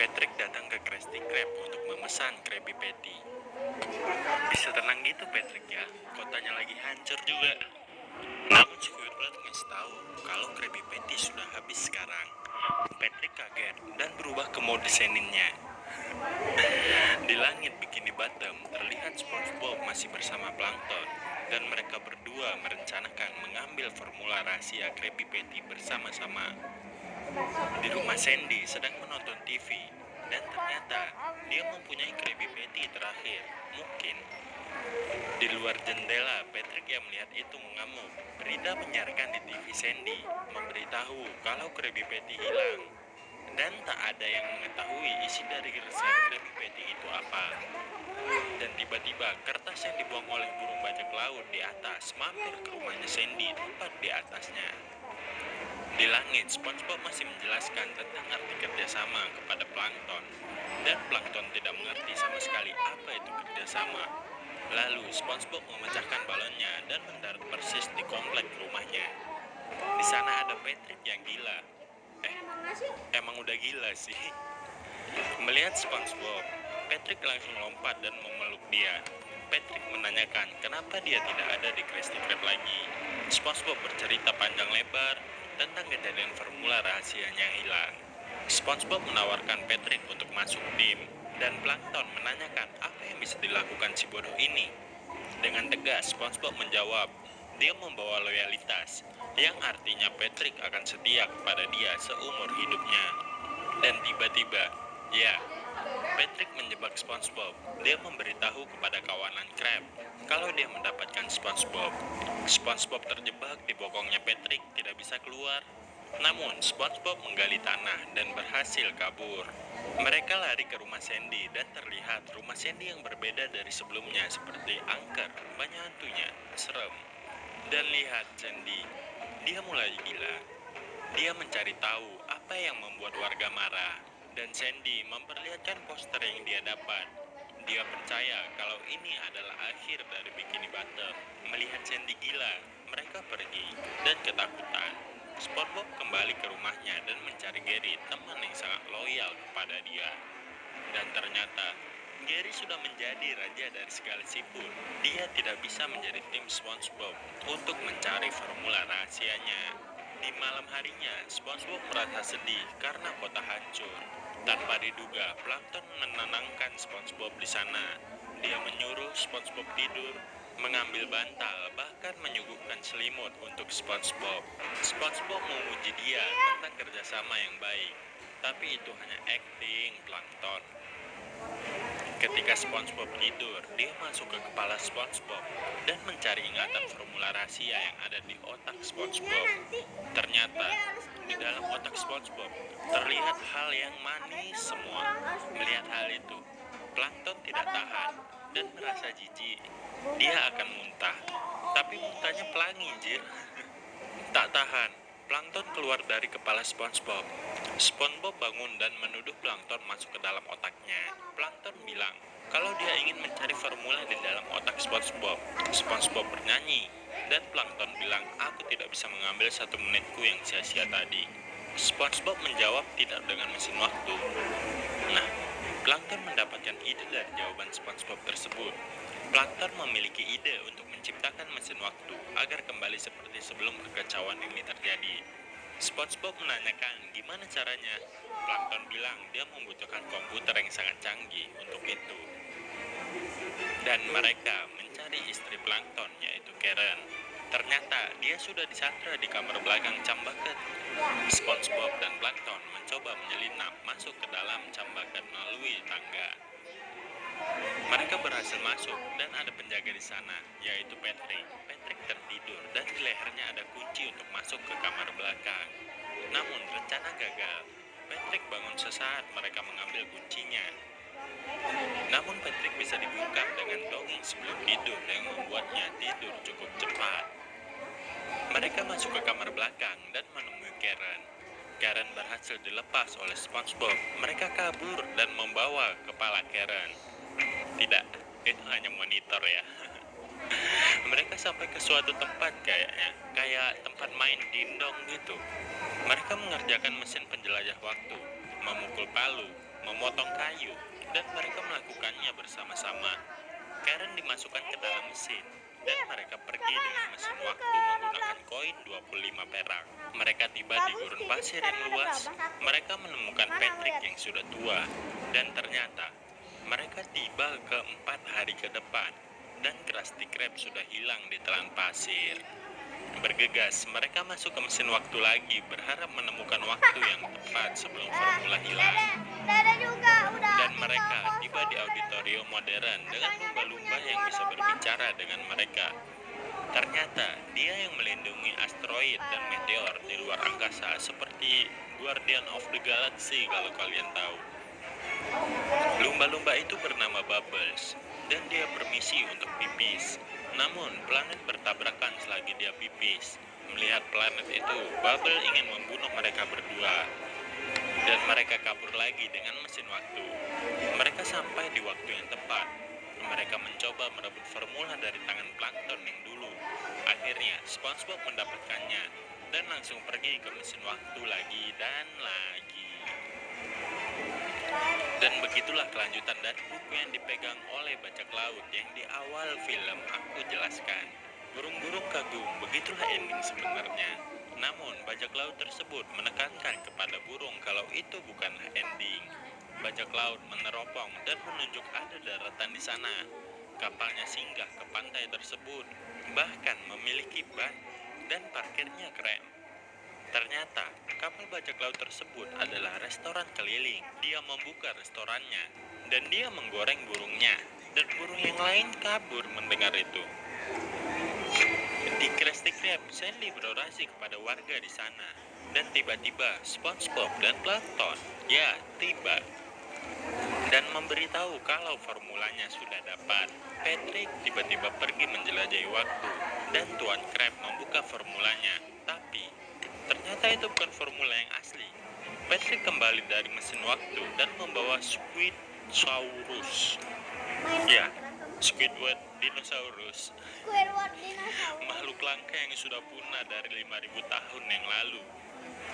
Patrick datang ke Krusty Krab untuk memesan Krabby Patty. Bisa tenang gitu Patrick ya, kotanya lagi hancur juga. Namun Squidward ngasih tahu kalau Krabby Patty sudah habis sekarang. Patrick kaget dan berubah ke mode seninnya. Di langit Bikini Bottom terlihat SpongeBob masih bersama Plankton dan mereka berdua merencanakan mengambil formula rahasia Krabby Patty bersama-sama. Di rumah Sandy sedang menonton TV dan ternyata dia mempunyai Krabby Patty terakhir. Mungkin di luar jendela, Patrick yang melihat itu mengamuk. Berita menyiarkan di TV Sandy memberitahu kalau Krabby Patty hilang dan tak ada yang mengetahui isi dari resep Krabby Patty itu apa. Dan tiba-tiba kertas yang dibuang oleh burung bajak laut di atas mampir ke rumahnya Sandy tepat di atasnya. Di langit, SpongeBob masih menjelaskan tentang arti kerjasama kepada Plankton dan Plankton tidak mengerti sama sekali apa itu kerjasama. Lalu SpongeBob memecahkan balonnya dan mendarat persis di komplek rumahnya. Di sana ada Patrick yang gila. Emang udah gila sih. Melihat SpongeBob, Patrick langsung lompat dan memeluk dia. Patrick menanyakan kenapa dia tidak ada di Krusty Krab lagi. SpongeBob bercerita panjang lebar tentang kejadian formula rahasianya yang hilang. SpongeBob menawarkan Patrick untuk masuk tim, dan Plankton menanyakan apa yang bisa dilakukan si bodoh ini. Dengan tegas, SpongeBob menjawab, dia membawa loyalitas, yang artinya Patrick akan setia kepada dia seumur hidupnya. Dan tiba-tiba, ya, Patrick menjebak SpongeBob. Dia memberitahu kepada kawanan Krab kalau dia mendapatkan SpongeBob. SpongeBob terjebak di bokongnya Patrick, tidak bisa keluar. Namun SpongeBob menggali tanah dan berhasil kabur. Mereka lari ke rumah Sandy dan terlihat rumah Sandy yang berbeda dari sebelumnya, seperti angker, banyak hantunya, serem. Dan lihat Sandy, dia mulai gila. Dia mencari tahu apa yang membuat warga marah. Dan Sandy memperlihatkan poster yang dia dapat. Dia percaya kalau ini adalah akhir dari Bikini Bottom. Melihat Sandy gila, mereka pergi dan ketakutan. SpongeBob kembali ke rumahnya dan mencari Gary, teman yang sangat loyal kepada dia. Dan ternyata Gary sudah menjadi raja dari segala siput. Dia tidak bisa menjadi tim SpongeBob untuk mencari formula rahasianya. Di malam harinya, SpongeBob merasa sedih karena kota hancur. Tanpa diduga, Plankton menenangkan SpongeBob di sana. Dia menyuruh SpongeBob tidur, mengambil bantal, bahkan menyuguhkan selimut untuk SpongeBob. SpongeBob memuji dia tentang kerjasama yang baik. Tapi itu hanya acting Plankton. Ketika SpongeBob tidur, dia masuk ke kepala SpongeBob dan mencari ingatan formula rahasia yang ada di otak SpongeBob. Ternyata, di dalam otak SpongeBob terlihat hal yang manis semua. Melihat hal itu, Plankton tidak tahan dan merasa jijik. Dia akan muntah, tapi muntahnya pelangi, jir. Tak tahan, Plankton keluar dari kepala SpongeBob. SpongeBob bangun dan menuduh Plankton masuk ke dalam otaknya. Plankton bilang kalau dia ingin mencari formula di dalam otak SpongeBob. SpongeBob bernyanyi, dan Plankton bilang, aku tidak bisa mengambil 1 menitku yang sia-sia tadi. SpongeBob menjawab tidak dengan mesin waktu. Nah, Plankton mendapatkan ide dari jawaban SpongeBob tersebut. Plankton memiliki ide untuk menciptakan mesin waktu agar kembali seperti sebelum kekacauan ini terjadi. SpongeBob menanyakan gimana caranya. Plankton bilang dia membutuhkan komputer yang sangat canggih untuk itu. Dan mereka mencari istri Plankton, yaitu Karen. Ternyata dia sudah disandra di kamar belakang Cambucket. SpongeBob dan Plankton mencoba menyelinap masuk ke dalam Cambucket melalui tangga. Mereka berhasil masuk dan ada penjaga di sana, yaitu Patrick. Patrick tertidur dan di lehernya ada kunci untuk masuk ke kamar belakang. Namun rencana gagal. Patrick bangun sesaat mereka mengambil kuncinya. Namun Patrick bisa dibungkam dengan dongeng sebelum tidur yang membuatnya tidur cukup cepat. Mereka masuk ke kamar belakang dan menemui Karen. Karen berhasil dilepas oleh SpongeBob. Mereka kabur dan membawa kepala Karen. Tidak, itu hanya monitor ya. Mereka sampai ke suatu tempat kayaknya, kayak tempat main dindong gitu. Mereka mengerjakan mesin penjelajah waktu, memukul palu, memotong kayu, dan mereka melakukannya bersama-sama. Karen dimasukkan ke dalam mesin, dan mereka pergi dengan mesin waktu menggunakan koin 25 perak. Mereka tiba di gurun pasir yang luas. Mereka menemukan Patrick yang sudah tua, dan ternyata mereka tiba ke 4 hari ke depan, dan Krusty Krab sudah hilang di telan pasir. Bergegas, mereka masuk ke mesin waktu lagi, berharap menemukan waktu yang tepat sebelum formula hilang. Dan mereka tiba di auditorium modern dengan lumba-lumba yang bisa berbicara dengan mereka. Ternyata dia yang melindungi asteroid dan meteor di luar angkasa, seperti Guardian of the Galaxy kalau kalian tahu. Lumba-lumba itu bernama Bubbles, dan dia permisi untuk pipis. Namun, planet bertabrakan selagi dia pipis. Melihat planet itu, Bubble ingin membunuh mereka berdua. Dan mereka kabur lagi dengan mesin waktu. Mereka sampai di waktu yang tepat. Mereka mencoba merebut formula dari tangan Plankton yang dulu. Akhirnya, SpongeBob mendapatkannya dan langsung pergi ke mesin waktu lagi dan lagi. Dan begitulah kelanjutan dari buku yang dipegang oleh bajak laut yang di awal film aku jelaskan. Burung-burung kagum, begitulah ending sebenarnya. Namun, bajak laut tersebut menekankan kepada burung kalau itu bukan ending. Bajak laut meneropong dan menunjuk ada daratan di sana. Kapalnya singgah ke pantai tersebut, bahkan memiliki ban dan parkirnya keren. Ternyata, kapal bajak laut tersebut adalah restoran keliling. Dia membuka restorannya, dan dia menggoreng burungnya. Dan burung yang lain kabur mendengar itu. Di Krusty Krab, Sandy berorasi kepada warga di sana. Dan tiba-tiba, SpongeBob dan Plankton, ya, tiba. Dan memberitahu kalau formulanya sudah dapat. Patrick tiba-tiba pergi menjelajahi waktu, dan Tuan Krab membuka formulanya. Tapi, ternyata itu bukan formula yang asli. Patrick kembali dari mesin waktu dan membawa Squidsaurus. Ya, Squidward dinosaurus. Makhluk langka yang sudah punah dari 5.000 tahun yang lalu.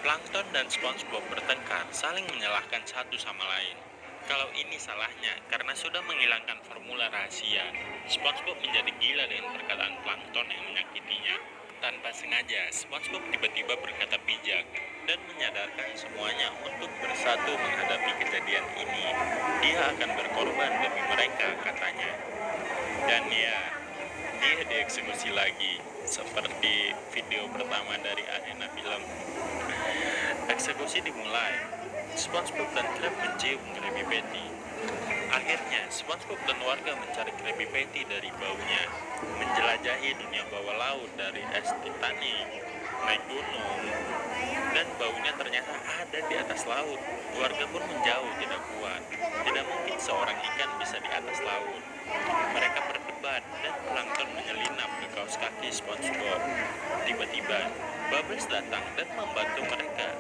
Plankton dan SpongeBob bertengkar, saling menyalahkan satu sama lain. Kalau ini salahnya karena sudah menghilangkan formula rahasia. SpongeBob menjadi gila dengan perkataan Plankton yang menyakitinya. Tanpa sengaja, SpongeBob tiba-tiba berkata bijak dan menyadarkan semuanya untuk bersatu menghadapi kejadian ini. Dia akan berkorban demi mereka, katanya. Dan ya, dia dieksekusi lagi, seperti video pertama dari arena film. Eksekusi dimulai. SpongeBob dan Krab mencium Krabby Patty. Akhirnya, SpongeBob dan warga mencari Krabby Patty dari baunya, menjelajahi dunia bawah laut dari es Titanic, naik gunung, dan baunya ternyata ada di atas laut. Warga pun menjauh, tidak kuat. Tidak mungkin seorang ikan bisa di atas laut. Mereka berdebat dan Plankton menyelinap ke kaos kaki SpongeBob. Tiba-tiba, Bubbles datang dan membantu mereka.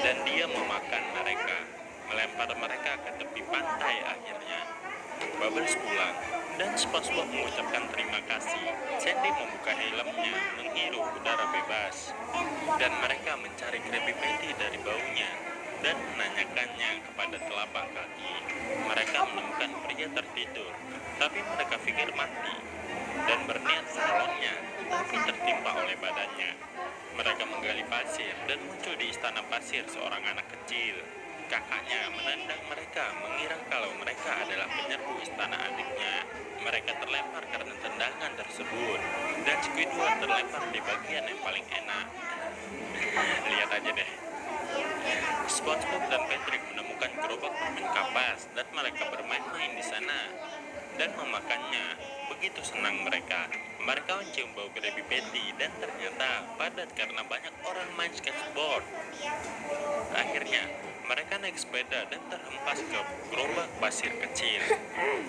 Dan dia memakan mereka, melempar mereka ke tepi pantai akhirnya. Bubbles pulang, dan SpongeBob mengucapkan terima kasih. Sandy membuka helmnya, menghirup udara bebas. Dan mereka mencari Krabby Patty dari baunya, dan menanyakannya kepada telapak kaki. Mereka menemukan pria tertidur, tapi mereka pikir mati, dan berniat menolongnya, tapi tertimpa oleh badannya. Mereka menggali pasir dan muncul di istana pasir seorang anak kecil. Kakaknya menendang mereka, mengira kalau mereka adalah penyerbu istana adiknya. Mereka terlempar karena tendangan tersebut, dan Squidward terlempar di bagian yang paling enak. Lihat aja deh. SpongeBob dan Patrick menemukan gerobak permen kapas, dan mereka bermain-main di sana dan memakannya. Begitu senang mereka. Mereka mencium bau Krabby Patty dan ternyata padat karena banyak orang main skateboard. Akhirnya, mereka naik sepeda dan terhempas ke gerobak pasir kecil.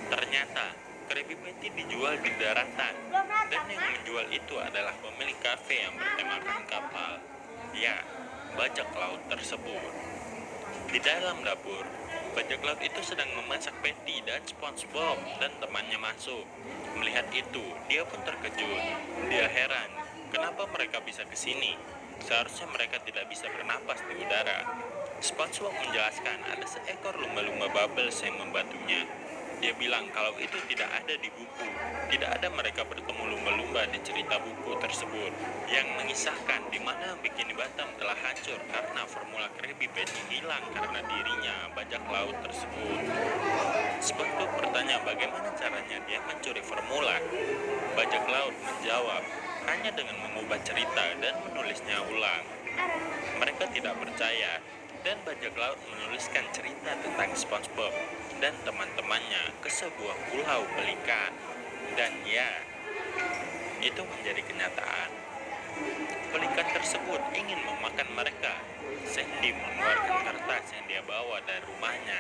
Ternyata, Krabby Patty dijual di daratan, dan yang menjual itu adalah pemilik kafe yang bertemakan kapal. Ya, bajak laut tersebut. Di dalam dapur, bajak laut itu sedang memasak Patty dan SpongeBob dan temannya masuk. Melihat itu, dia pun terkejut. Dia heran, kenapa mereka bisa ke sini? Seharusnya mereka tidak bisa bernapas di udara. SpongeBob menjelaskan ada seekor lumba-lumba Bubbles yang membantunya. Dia bilang kalau itu tidak ada di buku, tidak ada mereka bertemu lumba-lumba di cerita buku tersebut, yang mengisahkan di mana Bikini Bottom telah hancur karena formula Krabby Patty hilang karena dirinya bajak laut tersebut. SpongeBob bertanya bagaimana caranya dia mencuri formula. Bajak laut menjawab, hanya dengan mengubah cerita dan menulisnya ulang. Mereka tidak percaya, dan bajak laut menuliskan cerita tentang SpongeBob dan teman-temannya ke sebuah pulau pelikan. Dan ya, itu menjadi kenyataan. Pelikan tersebut ingin memakan mereka. Sandy mengeluarkan kertas yang dia bawa dari rumahnya,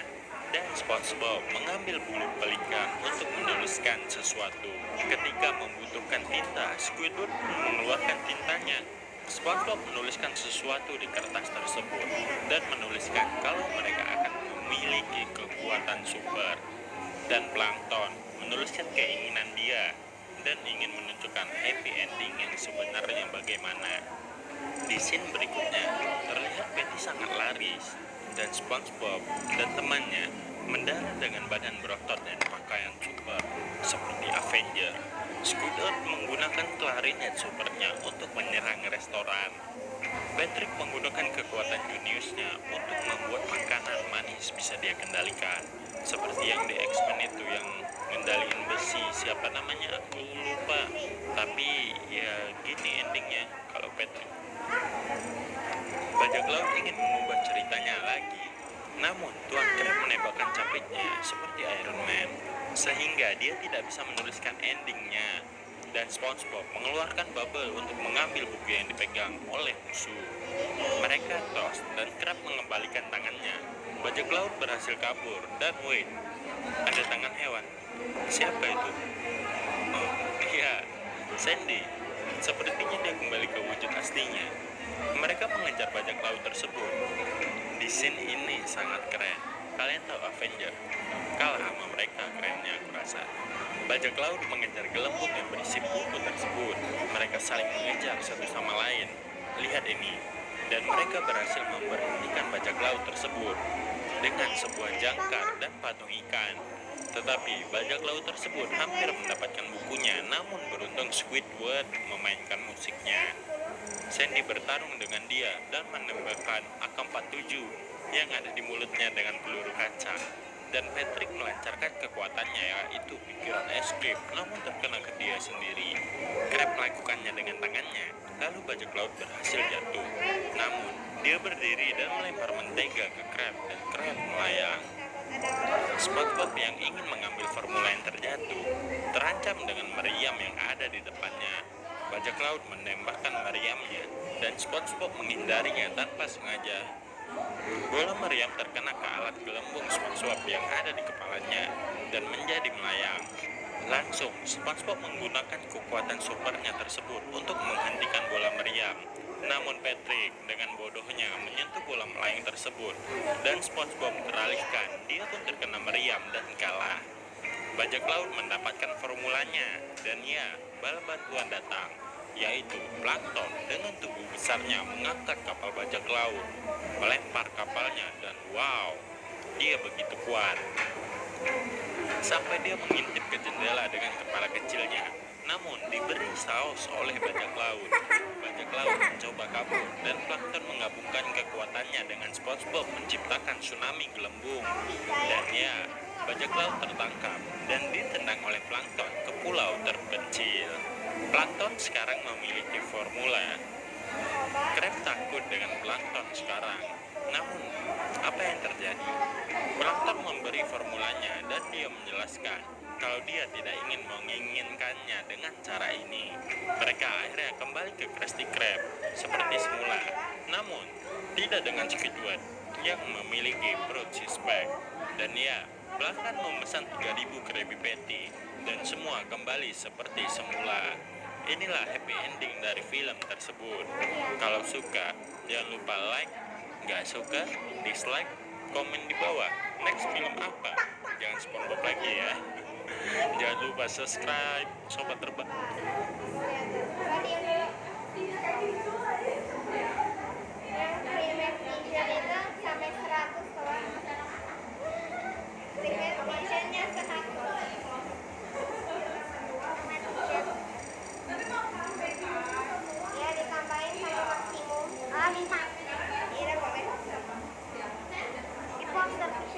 dan SpongeBob mengambil bulu pelikan untuk menuliskan sesuatu. Ketika membutuhkan tinta, Squidward mengeluarkan tintanya. SpongeBob menuliskan sesuatu di kertas tersebut dan menuliskan kalau mereka akan memiliki kekuatan super. Dan Plankton menuliskan keinginan dia dan ingin menunjukkan happy ending yang sebenarnya bagaimana. Di scene berikutnya, terlihat Patty sangat laris, dan SpongeBob dan temannya mendarat dengan badan berotot dan pakaian super, seperti Avenger. Squidward menggunakan klarinet supernya untuk menyerang restoran. Patrick menggunakan kekuatan jeniusnya untuk membuat makanan manis bisa dia kendalikan. Seperti yang di X-Men itu yang ngendaliin besi, siapa namanya aku lupa. Tapi ya gini endingnya kalau Patrick. Bajak laut ingin mengubah ceritanya lagi. Namun Tuan Crab menembakkan capitnya seperti Iron Man, sehingga dia tidak bisa menuliskan endingnya. Dan SpongeBob mengeluarkan bubble untuk mengambil buku yang dipegang oleh musuh. Mereka tos dan Crab mengembalikan tangannya. Bajak laut berhasil kabur dan wait, ada tangan hewan. Siapa itu? Oh, iya, Sandy. Sepertinya dia kembali ke wujud aslinya. Mereka mengejar bajak laut tersebut. Di scene ini sangat keren. Kalian tahu Avenger? Kalah sama mereka kerennya aku rasa. Bajak laut mengejar gelembung yang berisi buku tersebut. Mereka saling mengejar satu sama lain. Lihat ini. Dan mereka berhasil memberhentikan bajak laut tersebut dengan sebuah jangkar dan patung ikan. Tetapi bajak laut tersebut hampir mendapatkan bukunya, namun beruntung Squidward memainkan musiknya. Sandy bertarung dengan dia dan menembakkan AK-47 yang ada di mulutnya dengan peluru kaca. Dan Patrick melancarkan kekuatannya yaitu pikiran es krim, namun terkena ke dia sendiri. Crab melakukannya dengan tangannya, lalu bajak laut berhasil jatuh. Namun, dia berdiri dan melempar mentega ke Crab dan Crab melayang. SpongeBob yang ingin mengambil formula yang terjatuh terancam dengan meriam yang ada di depannya. Bajak laut menembakkan meriamnya dan SpongeBob menghindarinya tanpa sengaja. Bola meriam terkena ke alat gelembung SpongeBob yang ada di kepalanya dan menjadi melayang. Langsung, SpongeBob menggunakan kekuatan supernya tersebut untuk menghentikan bola meriam. Namun Patrick dengan bodohnya menyentuh bola melayang tersebut dan SpongeBob teralihkan. Dia pun terkena meriam dan kalah. Bajak laut mendapatkan formulanya dan ya, bala bantuan datang, yaitu Plankton dengan tubuh besarnya mengangkat kapal bajak laut, melempar kapalnya dan wow, dia begitu kuat. Sampai dia mengintip ke jendela dengan kepala kecilnya, namun diberi saus oleh bajak laut. Bajak laut mencoba kabur dan Plankton menggabungkan kekuatannya dengan SpongeBob menciptakan tsunami gelembung. Dan ya, bajak laut tertangkap dan ditendang oleh Plankton ke pulau terpencil. Plankton sekarang memiliki formula. Crab takut dengan Plankton sekarang. Namun, apa yang terjadi? Plankton memberi formulanya dan dia menjelaskan kalau dia tidak ingin menginginkannya dengan cara ini. Mereka akhirnya kembali ke Krusty Krab seperti semula. Namun, tidak dengan Squidward yang memiliki perut six-pack. Dan ya, Plankton memesan 3.000 Krabby Patty dan semua kembali seperti semula. Inilah happy ending dari film tersebut. Kalau suka, jangan lupa like. Nggak suka, dislike, komen di bawah. Next film apa? Jangan SpongeBob lagi ya. Jangan lupa subscribe, sobat terbang. Pak.